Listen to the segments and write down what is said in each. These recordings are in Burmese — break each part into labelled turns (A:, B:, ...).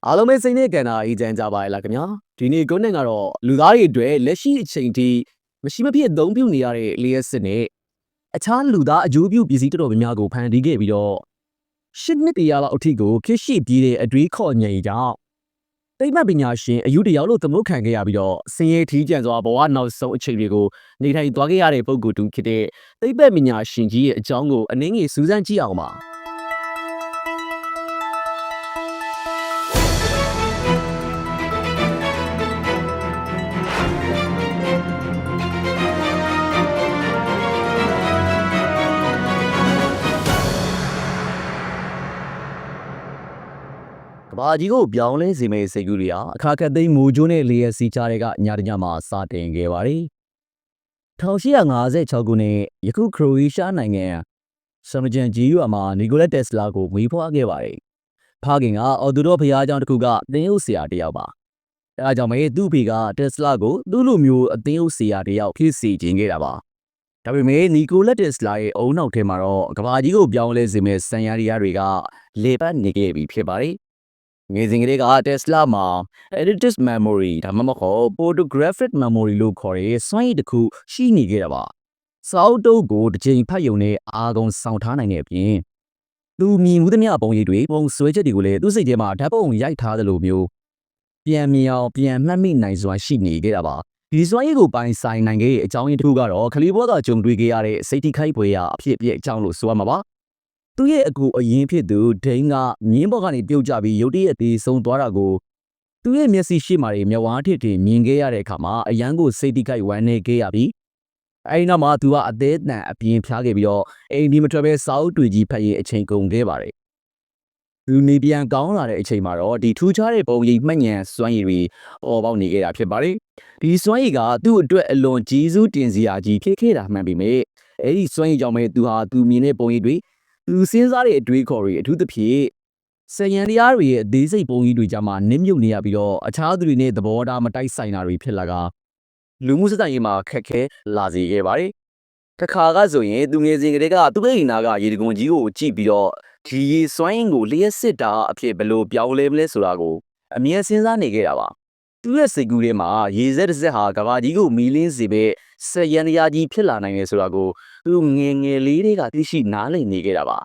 A: အားလုံးပဲစိတ်နဲ့ကန်တာအေးချမ်းကြပါရဲ့လားခင်ဗျာဒီနေ့ကိုနဲ့ကတော့လူသားတွေအတွက်လက်ရှိအချိန်ထိမရှိမဖြစ်အသုံးပြုနေရတဲ့လျှက်စစ်နဲ့အခြားလူသားအကျိုးပြုပစ္စည်းတော်တော်များများကိုဖန်တီးခဲ့ပြီးတော့ရှစ်နှစ်တရာလောက်အထိကိုခေရှိပြီးတဲ့အတွေးခေါ်ညင်ကြောင့်တိတ်မှတ်ပညာရှင်အယူတယောက်လို့သမုတ်ခံခဲ့ရပြီးတော့စင်ရည်ထီးကျန်စွာဘဝနောက်ဆုံးအချိန်တွေကိုနေထိုင်သွားခဲ့ရတဲ့ပုံကိုယ်တူဖြစ်တဲ့တိတ်ပတ်ပညာရှင်ကြီးရဲ့အကြောင်းကိုအနည်းငယ်စူးစမ်းကြည့်အောင်ပါကဘာကြီးကိုပြောင်းလဲစေမယ့်စိတ်ကူးတွေဟာအခါခက်သိမ်းမူကျိုးနဲ့လျက်စီးချတဲ့ကညတညမှာစတင်ခဲ့ပါတယ်1856ခုနှစ်ယခုခရိုအေးရှားနိုင်ငံဆမ်မဂျန်ဂျီရွာမှာနီကိုလက်တက်စလာကိုမွေးဖွားခဲ့ပါတယ်ဖခင်ကအော်တိုတော့ဖျားကြောင်တစ်ခုကသင်းအုပ်ဆရာတစ်ယောက်ပါအဲဒါကြောင့်ပဲသူ့ဖေကတက်စလာကိုသူ့လိုမျိုးအသင်းအုပ်ဆရာတစ်ယောက်ဖြစ်စီခြင်းခဲ့တာပါဒါပေမဲ့နီကိုလက်တက်စလာရဲ့အုံနောက်ထဲမှာတော့ကဘာကြီးကိုပြောင်းလဲစေမယ့်စံရရီယာတွေကလေပတ်နေခဲ့ပြီဖြစ်ပါတယ်ငယ်စဉ်ကလေးက Tesla မှာ Additive Memory ဒါမှမဟုတ် Photographic Memory လို့ခေါ်တဲ့စွမ်းရည်တစ်ခုရှိနေခဲ့တာပါ။စောက်တုပ်ကိုတစ်ချိန်ဖတ်ယုံနဲ့အာကုံဆောင်ထားနိုင်တဲ့အပြင်သူမြင်မှုသမျှပုံရိပ်တွေပုံဆွဲချက်တွေကိုလည်းသူ့စိတ်ထဲမှာဓာတ်ပုံရိုက်ထားသလိုမျိုးပြန်မြင်အောင်ပြန်မှတ်မိနိုင်စွာရှိနေခဲ့တာပါ။ဒီစွမ်းရည်ကိုပိုင်ဆိုင်နိုင်ခဲ့တဲ့အကြောင်းရင်းတစ်ခုကတော့ခလီဘောကကြုံတွေ့ခဲ့ရတဲ့စိတ်ထိခိုက်ဖွယ်ရာအဖြစ်အပျက်အကြောင်းလို့ဆိုရမှာပါ။သူ့ရဲ့အကူအရင်ဖြစ်သူဒိန်းကမြင်းဘော်ကနေပြုတ်ကျပြီးရုတ်တရက်သေးဆုံးသွားတာကိုသူ့ရဲ့မျက်စိရှိမှတွေမျက်ဝါးထစ်ထင်မြင်ခဲ့ရတဲ့အခါမှာအရန်ကိုစိတ်တိကိုက်ဝမ်းနေခဲ့ရပြီးအဲဒီနောက်မှာသူကအသေးအတန်အပြင်းဖျားခဲ့ပြီးတော့အိမ်ဒီမထွက်ပဲစာအုပ်တွေကြီးဖတ်ရင်အချိန်ကုန်ခဲ့ပါတယ်သူနေပြန်ကောင်းလာတဲ့အချိန်မှာတော့ဒီထူးခြားတဲ့ပုံရိပ်မှတ်ဉဏ်စွမ်းရည်တွေပေါ်ပေါက်နေခဲ့တာဖြစ်ပါတယ်ဒီစွမ်းရည်ကသူ့အတွက်အလွန်ကြီးစုတင်စရာကြီးဖြစ်ခဲ့တာမှန်ပေမဲ့အဲဒီစွမ်းရည်ကြောင့်ပဲသူဟာသူမြင်တဲ့ပုံရိပ်တွေသူစဉ်းစားတဲ့အတွေးခေါ်တွေအထူးသဖြင့်စရန်တရားတွေရဲ့အသေးစိတ်ပုံကြီးတွေကြမှာနစ်မြုပ်နေရပြီးတော့အခြားသူတွေနဲ့သဘောထားမတိုက်ဆိုင်တာတွေဖြစ်လာကလူမှုစတဲ့ရေးမှာခက်ခဲလာစေခဲ့ပါတယ်။တစ်ခါကဆိုရင်သူငယ်စဉ်ကတည်းကသူ့အိမ်နာကရေတံခွန်ကြီးကိုကြည့်ပြီးတော့ဒီရေစွမ်းအင်ကိုလျှက်စစ်တာအဖြစ်ဘယ်လိုပြောင်းလဲမလဲဆိုတာကိုအမြဲစဉ်းစားနေခဲ့တာပါ။သူ့ရဲ့စိတ်ကူးထဲမှာရေစက်တစ်စက်ဟာကဘာကြီးကိုမီးလင်းစေပဲစရန်တရားကြီးဖြစ်လာနိုင်တယ်ဆိုတာကိုသူငယ်ငယ်လေးတွေကသိရှိနားလည်နေခဲ့တာပ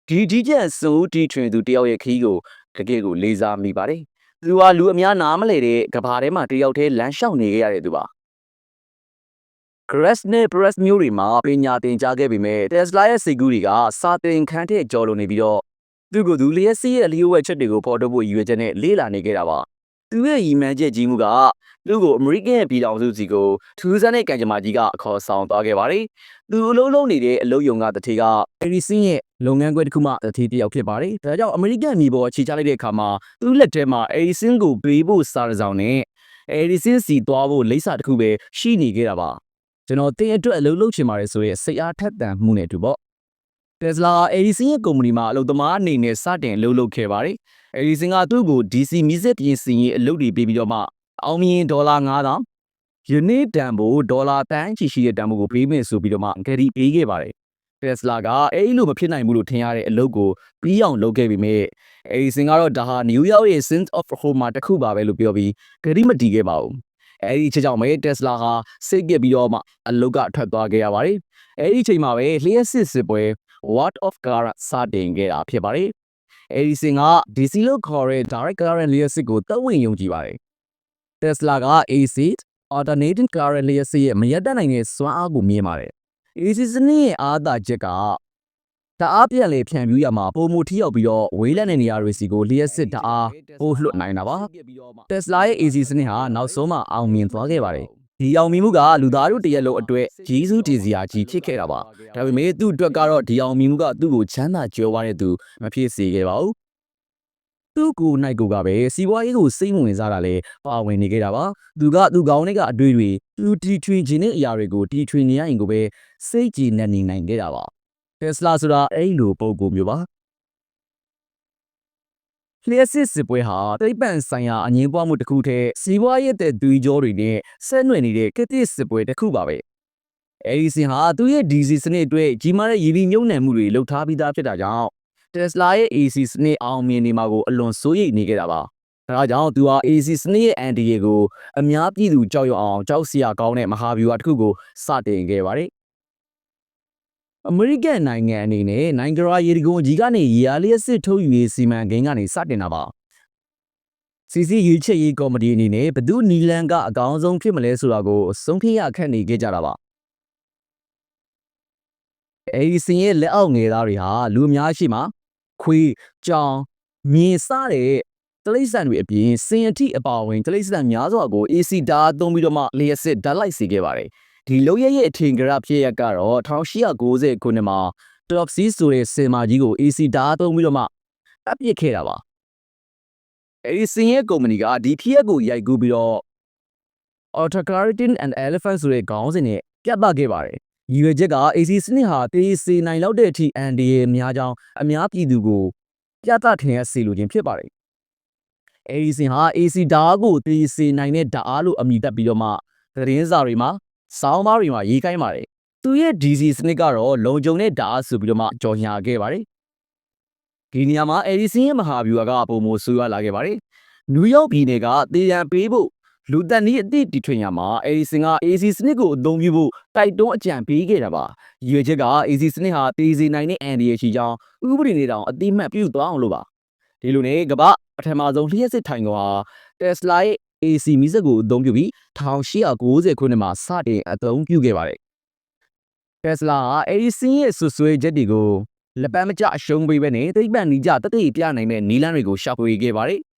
A: ါဒီကျန်စိုးတီထွင်သူတယောက်ရဲ့ခီးကိုတကယ်ကိုလေးစားမိပါတယ်သူဟာလူအများနားမလဲတဲ့ကဘာထဲမှာတယောက်တည်းလမ်းလျှောက်နေခဲ့ရတဲ့သူပါ Grass နဲ့ Press မျိုးတွေမှာပညာသင်ကြားခဲ့ပေမဲ့ Tesla ရဲ့စိတ်ကူးတွေကစာသင်ခန်းထက်ကျော်လွန်နေပြီးတော့သူ့ကိုယ်သူလျှက်စီးရဲ့အလျှို့ဝှက်ချက်တွေကိုဖော်ထုတ်ဖို့ရည်ရွယ်ချက်နဲ့လေ့လာနေခဲ့တာပါသူရဲ့ရည်မှန်းချက်ကြီးမှုကသူ့ကိုအမေရိကန်ရဲ့ပြည်ထောင်စုစီကိုထူးဆန်းတဲ့ကံကြမ္မာကြီးကအခေါ်ဆောင်သွားခဲ့ပါတယ်။သူအလုံးလုံးနေတဲ့အလုပ်ယုံကတထေကအရီစင်းရဲ့လုပ်ငန်းခွဲတစ်ခုမှတထေတယောက်ဖြစ်ပါတယ်။ဒါကြောင့်အမေရိကန်မြေပေါ်အခြေချလိုက်တဲ့အခါမှာသူ့လက်ထဲမှာအရီစင်းကိုပေးဖို့စာရဆောင်နဲ့အရီစင်းစီသွားဖို့လိပ်စာတစ်ခုပဲရှိနေခဲ့တာပါ။ကျွန်တော်တင်အတွက်အလုပ်လုပ်ချင်ပါတယ်ဆိုရဲစိတ်အားထက်သန်မှုနဲ့တူပေါ့။ Tesla အရီစင်းရဲ့ကုမ္ပဏီမှာအလုပ်သမားအနေနဲ့စတင်အလုပ်လုပ်ခဲ့ပါတယ်။အရီစင်းကသူ့ကို DC မီးစက်ပြင်ဆင်ရေးအလုပ်တွေပေးပြီးတော့မှအောင်မြင်ဒေါ်လာ9000ယနေ့တန်ဖို့ဒေါ်လာတန်းချီရှိတဲ့တန်ဖိုးကိုပေးမယ်ဆိုပြီးတော့မှဂရီပေးခဲ့ပါတယ်။ Tesla ကအဲ့လိုမဖြစ်နိုင်ဘူးလို့ထင်ရတဲ့အလုပ်ကိုပြီးအောင်လုပ်ခဲ့ပြီးမြဲအဲဒီစင်ကတော့ဒါဟာ New York ရဲ့ Sins of Homa တစ်ခုပါပဲလို့ပြောပြီးဂရီမတီးခဲ့ပါဘူး။အဲဒီအချက်ကြောင့်ပဲ Tesla ဟာစိတ်ကက်ပြီးတော့မှအလုပ်ကထွက်သွားခဲ့ရပါတယ်။အဲဒီအချိန်မှာပဲလျှက်စစ်ပွဲ What of Car စတင်ခဲ့တာဖြစ်ပါတယ်။အဲဒီစင်က DC လို့ခေါ်တဲ့ Direct Current လျှက်စစ်ကိုသက်ဝင်ယုံကြည်ပါတယ်။ Tesla က AC Alternating Current လျှက်စစ်ရဲ့မရပ်တန့်နိုင်တဲ့စွမ်းအားကိုမြင်ပါတယ်။ AC စနစ်ရဲ့အားသာချက်ကတအားပြန်လေဖြန့်ဖြူးရမှာပုံမထီရောက်ပြီးတော့ဝေးလံတဲ့နေရာတွေစီကိုလျှက်စစ်တအားပို့လွှတ်နိုင်တာပါ။ Tesla ရဲ့ AC စနစ်ဟာနောက်ဆုံးမှအောင်မြင်သွားခဲ့ပါတယ်။ဒီအောင်မြင်မှုကလူသားတို့တရက်လုံးအတွက်ကြီးစုတည်စရာကြီးဖြစ်ခဲ့တာပါ။ဒါပေမဲ့သူ့အတွက်ကတော့ဒီအောင်မြင်မှုကသူ့ကိုချမ်းသာကြွယ်ဝတဲ့သူမဖြစ်စေခဲ့ပါဘူး။သူ့ကိုနိုင်ကိုကပဲစီးပွားရေးကိုစိတ်ဝင်စားတာလဲပါဝင်နေခဲ့တာပါသူကသူ့ကောင်းတွေကအတွေ့တွေသူတီထွင်ခြင်းတဲ့အရာတွေကိုတီထွင်နေရရင်ကိုပဲစိတ်ကြည်နက်နေနိုင်ခဲ့တာပါတက်စလာဆိုတာအဲ့လိုပုံကိုမျိုးပါလျှက်စစ်ပွဲဟာတိတ်ပန်ဆိုင်ရာအငင်းပွားမှုတစ်ခုတည်းစီးပွားရေးတဲ့သူကြောတွေနဲ့ဆက်နွယ်နေတဲ့ကတိစစ်ပွဲတစ်ခုပါပဲအဲဒီစင်ဟာသူ့ရဲ့ DC စနစ်အတွက်ကြီးမားတဲ့ရည်ရည်မြုံနှံမှုတွေလှုပ်ထားပြီးသားဖြစ်တာကြောင့် Tesla ရဲ့ AC စနစ်အောင်မြင်နေမှာကိုအလွန်စိုးရိမ်နေခဲ့တာပါ။ဒါကြောင့်သူဟာ AC စနစ်ရဲ့အန်တီယေကိုအများပြည်သူကြောက်ရွံ့အောင်ကြောက်စရာကောင်းတဲ့မဟာဗျူဟာတစ်ခုကိုစတင်ခဲ့ပါတယ်။အမေရိကန်နိုင်ငံအနေနဲ့နိုင်ငံရာရေတံခွန်ကြီးကနေရေအားလျှပ်စစ်ထုတ်ယူရေးစီမံကိန်းကနေစတင်တာပါ။စီစီရွေးချယ်ရေးကော်မတီအနေနဲ့ဘယ်သူနီလန်ကအကောင်းဆုံးဖြစ်မလဲဆိုတာကိုဆုံးဖြတ်ရခက်နေခဲ့ကြတာပါ။အဲဒီစင်ရဲ့လက်အောက်ငယ်သားတွေဟာလူအများရှိမှခွေးကြောင်မြင်းစတဲ့တိရစ္ဆာန်တွေအပြင်စင်အထိအပါအဝင်တိရစ္ဆာန်များစွာကို AC ဓာတ်သုံးပြီးတော့မှလျှပ်စစ်ဓာတ်လိုက်စေခဲ့ပါတယ်။ဒီလုံရဲ့အထင်ကရဖြစ်ရပ်ကတော့1890ခုနှစ်မှာ Topsy ဆိုတဲ့စင်မာကြီးကို AC ဓာတ်သုံးပြီးတော့မှတပ်ပစ်ခဲ့တာပါ။အဲဒီစင်ရဲ့ကုမ္ပဏီကဒီဖြစ်ရပ်ကိုရိုက်ကူးပြီးတော့ Autocaratin and Elephant ဆိုတဲ့ခေါင်းစဉ်နဲ့ပြသခဲ့ပါတယ်။ရည်ရွယ်ချက်က AC စနစ်ဟာတေးစေနိုင်လောက်တဲ့အထိအန်ဒီရဲ့များကြောင်းအများပြည်သူကိုပြသထင်ရစေလိုခြင်းဖြစ်ပါတယ်။အဲဒီစင်ဟာ AC ဓာတ်ကိုတေးစေနိုင်တဲ့ဓာတ်အားလို့အမည်တပ်ပြီးတော့မှသတင်းစာတွေမှာစောင်းပါးတွေမှာရေးခိုင်းပါတယ်။သူရဲ့ DC စနစ်ကတော့လုံခြုံတဲ့ဓာတ်အားဆိုပြီးတော့မှကြော်ညာခဲ့ပါတယ်။ဒီနေရာမှာအဲဒီစင်ရဲ့မဟာဗျူဟာကပုံမိုဆိုးရွားလာခဲ့ပါတယ်။နယူးယောက်ပြည်နယ်ကတေးရန်ပေးဖို့လူတက်နီးအသည့်တီထွင်ရမှာအဲဒီစင်က AC စနစ်ကိုအသုံးပြုဖို့တိုက်တွန်းအကြံပေးခဲ့တာပါ။ရည်ရွယ်ချက်က AC စနစ်ဟာတေးစေနိုင်တဲ့အန်ဒီရဲ့ရှိကြောင်းဥပဒေနဲ့တောင်အတိအမှတ်ပြုသွားအောင်လို့ပါ။ဒီလိုနဲ့ကမ္ဘာပထမဆုံးလျှပ်စစ်ထိုင်ကုန်ဟာ Tesla ရဲ့ AC မီးစက်ကိုအသုံးပြုပြီး1890ခုနှစ်မှာစတင်အသုံးပြုခဲ့ပါတယ်။ Tesla ဟာအဲဒီစင်ရဲ့ဆွဆွဲချက်တွေကိုလက်ပံမကျအရှုံးပေးပဲနဲ့သိပ္ပံနည်းကျတသိပြနိုင်တဲ့နည်းလမ်းတွေကိုရှာဖွေခဲ့ပါတယ်။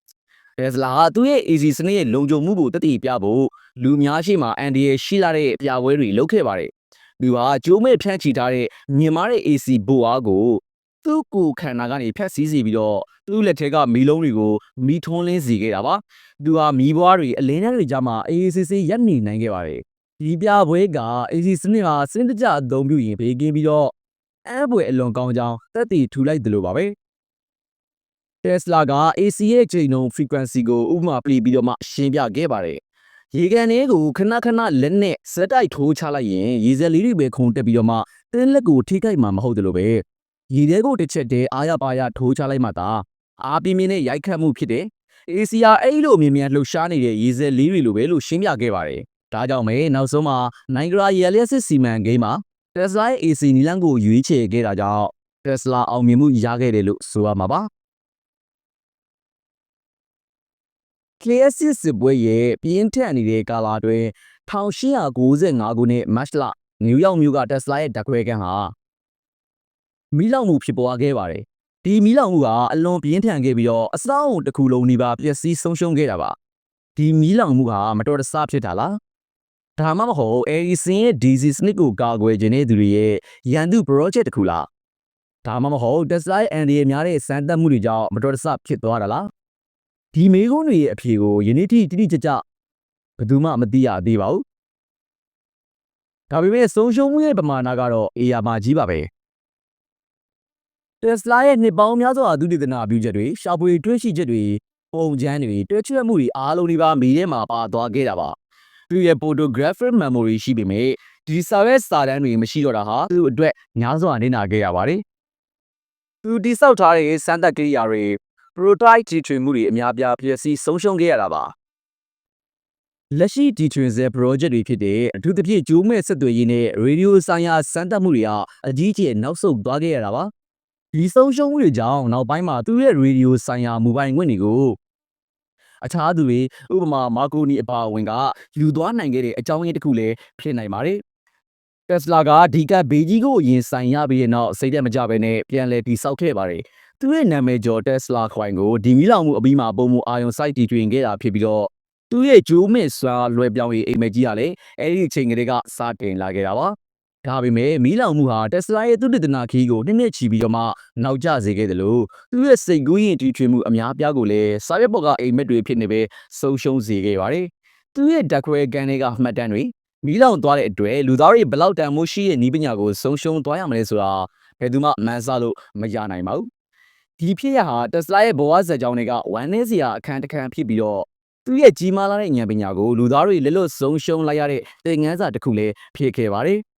A: Tesla ဟာသူ့ရဲ့ AC စနစ်ရဲ့လုံခြုံမှုကိုတသိပြဖို့လူများရှိမှအန်ဒီရဲ့ရှိလာတဲ့ပြပွဲတွေလုပ်ခဲ့ပါတယ်။သူဟာကျိုးမဲ့ဖြန့်ချီထားတဲ့မြင်မာတဲ့ AC ဘိုအားကိုသူ့ကိုယ်ခန္ဓာကနေဖြတ်စည်းစေပြီးတော့သူ့လက်ထဲကမီးလုံးတွေကိုမီးထွန်းလင်းစေခဲ့တာပါ။သူဟာမီးပွားတွေအလင်းထဲတွေကြားမှာအေးဆေးဆေးရပ်နေနိုင်ခဲ့ပါတယ်။ဒီပြပွဲက AC စနစ်ဟာစနစ်တကျအသုံးပြုရင်ဘေးကင်းပြီးတော့အံ့ဖွယ်အလွန်ကောင်းကြောင်းသက်သေထူလိုက်တယ်လို့ပါပဲ။ Tesla က AC ရဲ့ချိန်နှုန်း frequency ကိုဥပမာပြပြီးတော့မှရှင်းပြခဲ့ပါတယ်။ရေကန်လေးကိုခဏခဏလက်နဲ့စက်တိုက်ထိုးချလိုက်ရင်ရေစက်လေးတွေပဲခုန်တက်ပြီးတော့မှတင်းလက်ကိုထိခိုက်မှာမဟုတ်တယ်လို့ပဲရေထဲကိုတစ်ချက်တည်းအားရပါရထိုးချလိုက်မှသာအားပြင်းပြင်းနဲ့ရိုက်ခတ်မှုဖြစ်တယ်။ AC ဟာအဲ့လိုမြင်မြန်လှုပ်ရှားနေတဲ့ရေစက်လေးတွေလိုပဲလို့ရှင်းပြခဲ့ပါတယ်။ဒါကြောင့်ပဲနောက်ဆုံးမှာနိုင်ငံရာရေလျှက်စစ်စီမံကိန်းမှာ Tesla ရဲ့ AC နီလန်းကိုရွေးချယ်ခဲ့တာကြောင့် Tesla အောင်မြင်မှုရခဲ့တယ်လို့ဆိုရမှာပါ။ လျှက်စစ်စစ်ပွဲရဲ့ပြင်းထန်နေတဲ့ကာလအတွင်း1895ခုနှစ်မတ်လနယူးယောက်မြို့က Tesla ရဲ့ဓာတ်ခွဲခန်းဟာမီးလောင်မှုဖြစ်ပွားခဲ့ပါတယ်။ဒီမီးလောင်မှုဟာအလွန်ပြင်းထန်ခဲ့ပြီးတော့အဆောက်အုံတစ်ခုလုံးနီးပါးပျက်စီးဆုံးရှုံးခဲ့တာပါ။ဒီမီးလောင်မှုဟာမတော်တဆဖြစ်တာလား။ဒါမှမဟုတ်အဲဒီစင်ရဲ့ DC စနစ်ကိုကာကွယ်ခြင်းတဲ့သူတွေရဲ့ရန်သူ project တစ်ခုလား။ဒါမှမဟုတ် Tesla ရဲ့အန်ဒီရဲ့များတဲ့စမ်းသပ်မှုတွေကြောင့်မတော်တဆဖြစ်သွားတာလား။ဒီမေးခွန်းတွေရဲ့အဖြေကိုယနေ့ထိတိတိကျကျဘယ်သူမှမသိရသေးပါဘူး။ဒါပေမဲ့ဆုံးရှုံးမှုရဲ့ပမာဏကတော့အေယာမာကြီးပါပဲ။ Tesla ရဲ့နှစ်ပေါင်းများစွာသုတေသနပြုချက်တွေရှာဖွေတွေ့ရှိချက်တွေပုံချမ်းတွေတွဲချက်မှုတွေအားလုံးဒီပါမီးထဲမှာပါသွားခဲ့တာပါ။သူရဲ့ photographic memory ရှိပေမဲ့ဒီစာရွက်စာတမ်းတွေမရှိတော့တာဟာသူ့အတွက်များစွာနစ်နာခဲ့ရပါတယ်။သူတိစောက်ထားတဲ့စမ်းသပ်ကိရိယာတွေ prototype တီထွင်မှုတွေအများပြားပျက်စီးဆုံးရှုံးခဲ့ရတာပါ။လက်ရှိတီထွင်ဆဲ project တွေဖြစ်တဲ့အထူးသဖြင့်ကျိုးမဲ့ဆက်သွယ်ရေးနဲ့ radio ဆိုင်ရာစမ်းသပ်မှုတွေဟာအကြီးအကျယ်နောက်ဆုတ်သွားခဲ့ရတာပါ။ဒီဆုံးရှုံးမှုတွေကြောင့်နောက်ပိုင်းမှာသူ့ရဲ့ radio ဆိုင်ရာမူပိုင်ခွင့်တွေကိုအခြားသူတွေဥပမာမာကိုနီအပါအဝင်ကယူသွားနိုင်ခဲ့တဲ့အကြောင်းရင်းတစ်ခုလည်းဖြစ်နိုင်ပါတယ်။ Tesla ကဒီကဘေးကြီးကိုရင်ဆိုင်ရပြီးတဲ့နောက်စိတ်သက်မကြဘဲနဲ့ပြန်လည်တည်ဆောက်ခဲ့ပါတယ်။သူ့ရဲ့နာမည်ကျော် Tesla ခွိုင်ကိုဒီမီးလောင်မှုအပြီးမှာပုံမအာရုံစိုက်တည်တွင်ခဲ့တာဖြစ်ပြီးတော့သူ့ရဲ့ဂျိုးမဲ့စွာလွယ်ပြောင်းရေးအိမ်မက်ကြီးကလည်းအဲ့ဒီအချိန်ကလေးကစတင်လာခဲ့တာပါ။ဒါပေမဲ့မီးလောင်မှုဟာ Tesla ရဲ့သုတေသနခီးကိုနှစ်ချီပြီးတော့မှနောက်ကျစေခဲ့တယ်လို့သူ့ရဲ့စိတ်ကူးယဉ်တီထွင်မှုအများပြားကိုလည်းစာရွက်ပေါ်ကအိမ်မက်တွေဖြစ်နေပဲဆုံးရှုံးစေခဲ့ပါတယ်။သူ့ရဲ့ဓာတ်ခွဲခန်းတွေကမှတ်တမ်းတွေမီးလောင်သွားတဲ့အတွက်လူသားတွေဘလောက်တန်မိုးရှိရဲ့နည်းပညာကိုဆုံးရှုံးသွားရမလဲဆိုတာဘယ်သူမှမန်းစားလို့မရနိုင်ပါဘူး။ဒီဖြစ်ရဟာ Tesla ရဲ့ဘဝဇာတ်ကြောင်းတွေကဝမ်းနည်းစရာအခန်းတစ်ခန်းဖြစ်ပြီးတော့သူ့ရဲ့ကြီးမားလာတဲ့ဉာဏ်ပညာကိုလူသားတွေလက်လွတ်ဆုံးရှုံးလိုက်ရတဲ့သင်ခန်းစာတစ်ခုလည်းဖြစ်ခဲ့ပါတယ်။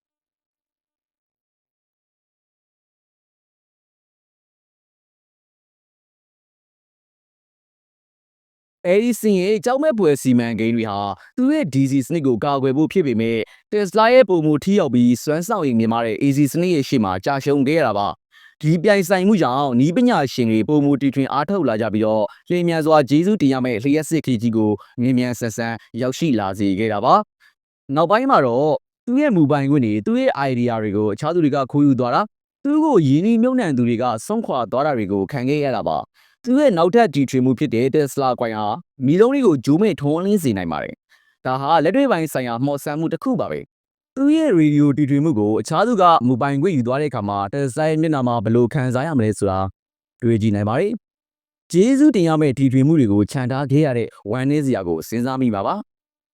A: အဲဒီစင်ရဲ့ကြောက်မဲ့ပွဲစီမံကိန်းတွေဟာသူ့ရဲ့ DC စနစ်ကိုကာကွယ်ဖို့ဖြစ်ပေမဲ့ Tesla ရဲ့ပုံမူထီရောက်ပြီးစွမ်းဆောင်ရည်မြင့်မားတဲ့ AC စနစ်ရဲ့ရှေ့မှာကြာရှုံးခဲ့ရတာပါဒီပြိုင်ဆိုင်မှုကြောင့်ဤပညာရှင်တွေပုံမူတီထွင်အားထုတ်လာကြပြီးတော့လျင်မြန်စွာဂျေဇုတင်ရမယ့်လျှက်စစ်ခကြီးကိုငင်းမြန်ဆန်ဆန်ရောက်ရှိလာစေခဲ့တာပါနောက်ပိုင်းမှာတော့သူ့ရဲ့မူပိုင်ခွင့်တွေသူ့ရဲ့ idea တွေကိုအခြားသူတွေကခိုးယူသွားတာသူ့ကိုယင်းနှိမ့်နှံသူတွေကဆုံးခွာသွားတာတွေကိုခံခဲ့ရတာပါသူရဲ့နောက်ထပ်တီထွင်မှုဖြစ်တဲ့ Tesla ကွိုင်ဟာမီးလုံးတွေကိုဂျိုးမဲ့ထုံးလင်းစေနိုင်ပါတယ်။ဒါဟာလက်တွေ့ပိုင်းဆိုင်ရာမှော်ဆန်းမှုတစ်ခုပါပဲ။သူရဲ့ရေဒီယိုတီထွင်မှုကိုအခြားသူကမူပိုင်ခွင့်ယူသွားတဲ့အခါမှာ Tesla ရဲ့မျက်နှာမှာဘယ်လိုခံစားရမလဲဆိုတာတွေးကြည့်နိုင်ပါတယ်။ဂျေဇုတင်ရမယ့်တီထွင်မှုတွေကိုခြံထားခဲ့ရတဲ့ဝမ်းနည်းစရာကိုစဉ်းစားမိပါပါ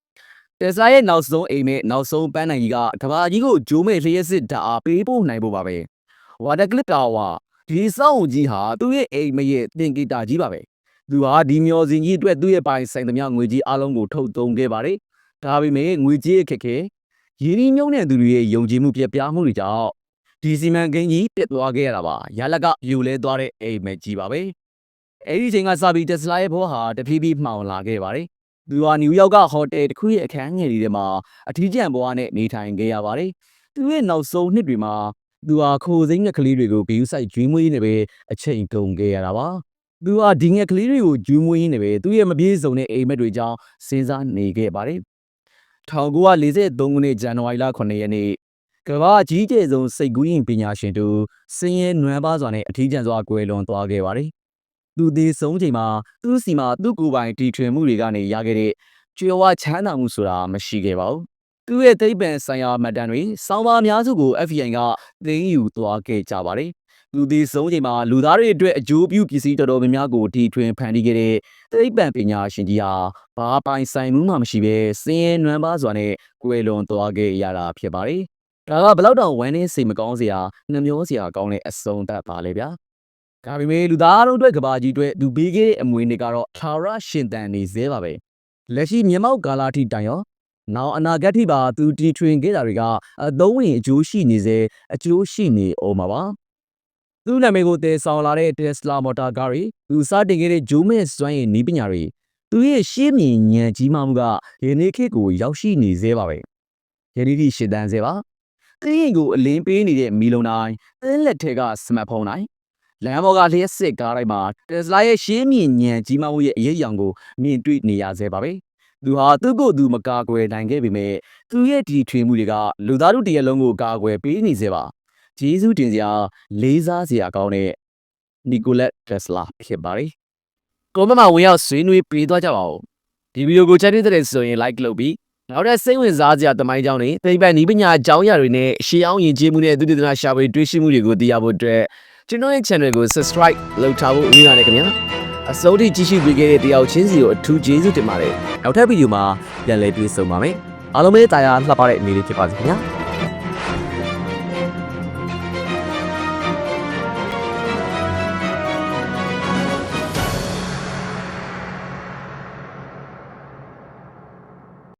A: ။ Tesla ရဲ့နောက်ဆုံးအိမ်မဲ့နောက်ဆုံးပန်းနိုင်ကြီးကကဘာကြီးကိုဂျိုးမဲ့လျှက်စစ်ဓာတ်အားပေးပို့နိုင်ဖို့ပါပဲ။ Water Clip Towerဒီစောင့်ကြီးဟာသူ့ရဲ့အိမ်မရဲ့သင်္ကေတကြီးပါပဲသူဟာဒီမျော်စင်ကြီးအတွက်သူ့ရဲ့ပိုင်ဆိုင်သမျှငွေကြီးအလုံးကိုထုတ်သုံးခဲ့ပါတယ်ဒါပေမဲ့ငွေကြီးအခက်ခဲရင်းနှီးမြှုပ်နှံသူတွေရဲ့ယုံကြည်မှုပြပြမှုတွေကြောင့်ဒီစီမံကိန်းကြီးပြတ်သွားခဲ့ရတာပါရလကယူလဲသွားတဲ့အိမ်မက်ကြီးပါပဲအဲ့ဒီချိန်ကစပြီး Tesla ရဲ့ဘောဟာတဖြည်းဖြည်းမှောင်လာခဲ့ပါတယ်သူဟာနယူးယောက်ကဟိုတယ်တစ်ခုရဲ့အခန်းငယ်လေးထဲမှာအထီးကျန်ဘဝနဲ့နေထိုင်ခဲ့ရပါတယ်သူရဲ့နောက်ဆုံးနှစ်တွေမှာသူဟာခိုစိမ့်ငှက်ကလေးတွေကိုဘီယူဆိုင်ကျွေးမွေးနေပဲအချိန်ကုန်ခဲ့ရတာပါသူဟာဒီငှက်ကလေးတွေကိုကျွေးမွေးနေပဲသူရဲ့မပြေဆုံးတဲ့အိမ်မက်တွေကြောင့်စဉ်းစားနေခဲ့ပါတယ်1943ခုနှစ်ဇန်နဝါရီလ9ရက်နေ့ကမ္ဘာအကြီးကျယ်ဆုံးစိတ်ကူးယဉ်ပညာရှင်တူစင်ရဲနွမ်းပါးစွာနဲ့အထီးကျန်စွာကွယ်လွန်သွားခဲ့ပါတယ်သူသေဆုံးချိန်မှာသူ့စီမှာသူ့ကိုယ်ပိုင်တီထွင်မှုတွေကနေရခဲ့တဲ့ကြွယ်ဝချမ်းသာမှုဆိုတာမရှိခဲ့ပါဘူးသူရဲ့သိပ္ပံဆိုင်ရာမှတ်တမ်းတွေစောင်းပါအများစုကို FBI ကသိမ်းယူသွားခဲ့ကြပါတယ်။သူဒီဆုံးချိန်မှာလူသားတွေအတွက်အကျိုးပြုပစ္စည်းတော်တော်များများကိုတီထွင်ဖန်တီးခဲ့တဲ့သိပ္ပံပညာရှင်ကြီးဟာဘာပိုင်ဆိုင်မှုမှမရှိဘဲစင်းရဲနွမ်းပါးစွာနဲ့ကွယ်လွန်သွားခဲ့ရတာဖြစ်ပါတယ်။ဒါကဘလောက်တောင်ဝမ်းနည်းစိတ်မကောင်းစရာနှမျောစရာကောင်းတဲ့အဆုံးသတ်ပါလေဗျာ။ဒါပေမဲ့လူသားတို့အတွက်ကဘာကြီးအတွက်သူပေးခဲ့တဲ့အမွေနှစ်ကတော့ထာဝရရှင်သန်နေသေးပါပဲ။လက်ရှိမျက်မှောက်ကာလထိတိုင်ရောနောက်အနာဂတ်ထိပါသူတီထွင်ခဲ့တာတွေကအသုံးဝင်အကျိုးရှိနေစေအကျိုးရှိနေအောင်ပါသူ့နာမည်ကိုတည်ဆောင်လာတဲ့ Tesla Motor ကားတွေသူစတင်ခဲ့တဲ့ဂျိုးမဲ့စွမ်းရည်နည်းပညာတွေသူရဲ့ရှေ့မြင်ဉာဏ်ကြီးမှမှုကယနေ့ခေတ်ကိုရောက်ရှိနေသေးပါပဲယနေ့ထိရှင်းတန်းသေးပါသင်ရင်ကိုအလင်းပေးနေတဲ့မီလုံးတိုင်းသင်လက်ထက်ကစမတ်ဖုန်းတိုင်းလမ်းပေါ်ကလျှက်စစ်ကားတိုင်းမှာ Tesla ရဲ့ရှေ့မြင်ဉာဏ်ကြီးမှမှုရဲ့အရေးအယောင်ကိုမြင်တွေ့နေရသေးပါပဲသူဟာသူ့ကိုယ်သူမကာကွယ်နိုင်ခဲ့ပေမဲ့သူရဲ့ဒီထွေမှုတွေကလူသားတို့တရက်လုံးကိုကာကွယ်ပေးနေစေပါဂျေဇုတင်စရာလေးစားစရာကောင်းတဲ့နီကိုလက်တက်စလာဖြစ်ပါတယ်။ကွန်မန့်မှာဝင်ရောက်ဆွေးနွေးပေးသွားကြပါဦး။ဒီဗီဒီယိုကိုချမ်းတဲ့တဲ့ဆိုရင် like လုပ်ပြီးနောက်ထပ်စိတ်ဝင်စားစရာသမိုင်းကြောင်းတွေသိပ္ပံနည်းပညာအကြောင်းအရာတွေနဲ့ရှေးအောင်ယဉ်ကျေးမှုနဲ့သုတေသနရှာဖွေတွေ့ရှိမှုတွေကိုသိရဖို့အတွက်ကျွန်တော်ရဲ့ channel ကို subscribe လုပ်ထားဖို့ဦးရတယ်ခင်ဗျာ။အစိုးရကြည့်ရှုပေးခဲ့တဲ့တယောက်ချင်းစီကိုအထူးကျေးဇူးတင်ပါတယ်။နောက်ထပ်ဗီဒီယိုမှာပြန်လည်တွေ့ဆုံပါမယ်။အားလုံးပဲတာယာလှပတဲ့နေ့လေးဖြစ်ပါစေခင်ဗျာ။